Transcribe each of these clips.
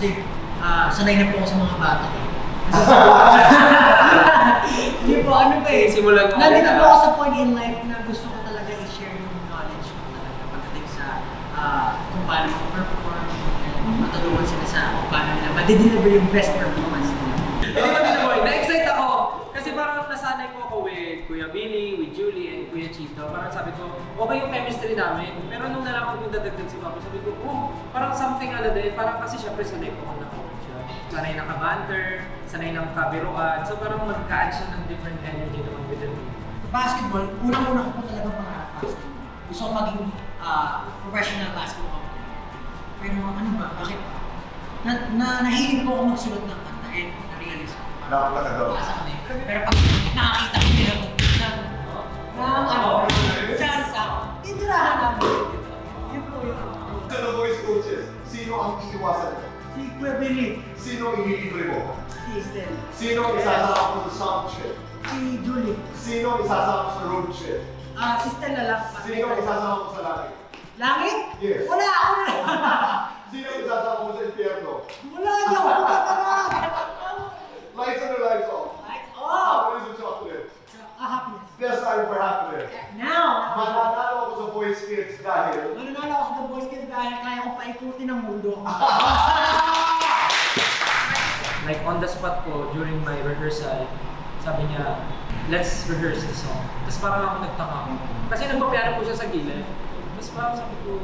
Kasi sanay na po ako sa mga bata eh. Hindi po, ano ba eh. Nandito po ako sa point in life na gusto ko talaga i-share yung knowledge ko talaga pagdating sa kung paano mag-perform and matulungan sila sa kung paano nila ma-deliver yung best performance nila. Hindi ba din boy? Na-excite ako! Kasi parang nasanay ko ako with Kuya Billy, with Julie, and Kuya Chito. Parang sabi ko, okay yung chemistry namin. Pero nung nalaman ko yung dadagdag si Papa, sabi ko, parang something ala din. Parang kasi syempre sanay ko ako na-coach siya. Sanay na ka-banter, sanay ng kabiruan. So parang mag-catch siya ng different energy naman with the team. Basketball, unang-una ko po talaga pangarap. Gusto ko maging professional basketball player. Pero ano ba, bakit? Nahilig po ako magsulat ng kanta and na-realize ko. Pero pag nakakita ko nila chance ako, titirahan namin dito. Yun po yun. Sa The Voice coaches, sino ang iiwasan mo? Si Kuya Billy. Sino ililibre mo? Si Estelle. Sino isasama mo sa sound trip? Si Julie. Sino isasama mo sa road trip? Si Estelle lang. Sino isasama mo sa langit? Langit? Yes. Wala ako na. Sino isasama mo sa impyerno? Wala niyo. Lights on or lights off? Lights off. Happiness or chocolate? Happiness. Best time for happiness. Now. Mananalo ako sa Voice Kids dahil Mananalo ako sa The Voice Kids dahil kaya ko paikutin ang mundo. Like on the spot po, during my rehearsal, sabi niya, let's rehearse the song. Tapos parang ako nagtaka. Kasi nagpapiano po siya sa gilid. Tapos parang sabi ko,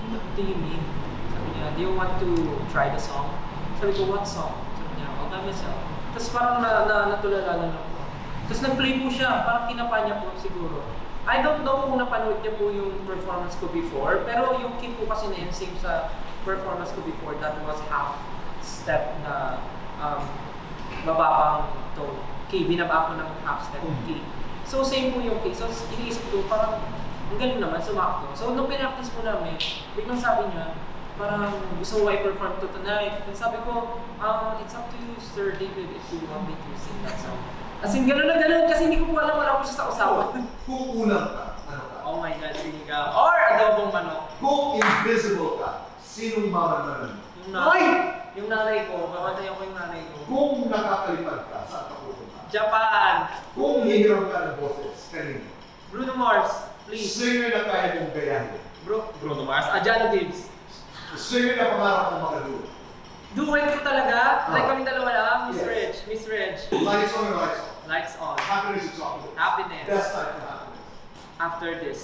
what do you mean? Sabi niya, do you want to try the song? Sabi ko, what song? Sabi niya, all by myself. Tapos parang natulala lang ako. Tapos nag-play po siya, parang kinapa niya po siguro. I don't know kung napanood niya po yung performance ko before, pero yung key po kasi na yun, same sa performance ko before, that was half step na mababang tone. Key, binaba ko ng half step key. So same po yung key. So iniisip ko, parang ang galing naman, sumakto. So nung pinractice po namin, biglang sabi niya, parang gusto mo i-perform to tonight. And sabi ko, it's up to you, Sir David, if you want me to sing that song. As in, gano'n na gano'n kasi hindi ko po alam, wala ko siya sa usawan. kung ulang ka, ano ka? Oh my God, sinigaw. Or adobong manok. Kung invisible ka, sinong mamamanan mo? Yung nanay ko, mamatay ako yung nanay ko. Kung nakakalipad ka, saan ka pupunta? Japan! Kung hihiram ka ng boses, kanino? Bruno Mars, please. Singer na kaya mong gayahin. Bruno Mars, Ajano Gibbs. Singer na pangarap mong makadulo. Duet ko talaga. Like kami dalawa lang, Miss Yes. Reg. Lights on or lights off? Lights on. Happiness or chocolate? Happiness. Best time for happiness. After this.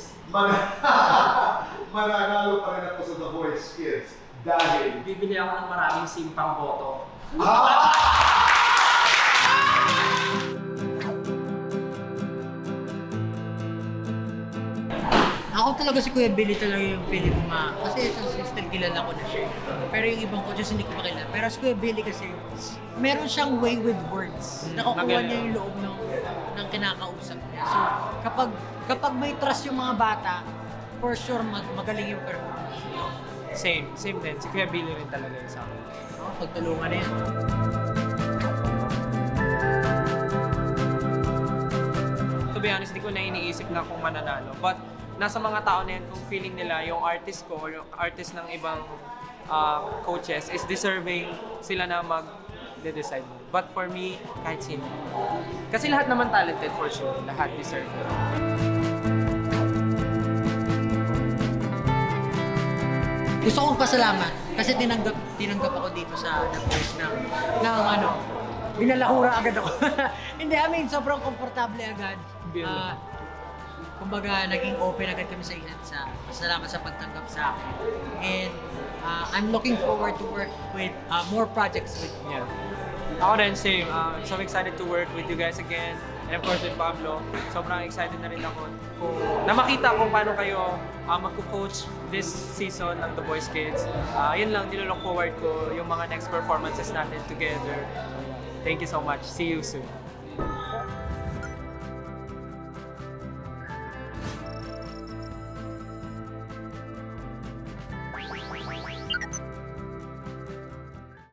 Mananalo pa rin ako sa The Voice Kids dahil Bibili ako ng maraming simpang boto. Ako talaga si Kuya Billy talaga yung feeling ko kasi ito si Estelle kilala ko na siya. Pero yung ibang coaches hindi ko pa kilala. Pero si Kuya Billy kasi, meron siyang way with words. Nakukuha niya yung loob ng kinakausap niya. So kapag may trust yung mga bata, for sure magaling yung performance niya. Same din. Si Kuya Billy rin talaga yung sa akin. Pagtulungan na yan. To be honest, hindi ko na iniisip na kung mananalo. But nasa mga tao na yan kung feeling nila yung artist ko or yung artist ng ibang coaches is deserving sila na mag-decide. But for me, kahit sino. Kasi lahat naman talented for sure. Lahat deserve. Gusto kong pasalamat kasi tinanggap ako dito sa The Voice ng binalahura agad ako. Hindi, sobrang komportable agad. Kumbaga, naging open agad kami sa isa't isa. Salamat sa pagtanggap sa akin. And I'm looking forward to work with more projects with you. Yeah. Ako rin, same. So excited to work with you guys again. And of course with Pablo. Sobrang excited na rin ako na makita kung paano kayo magko-coach this season ng The Voice Kids. Yun lang, nilook forward ko yung mga next performances natin together. Thank you so much. See you soon.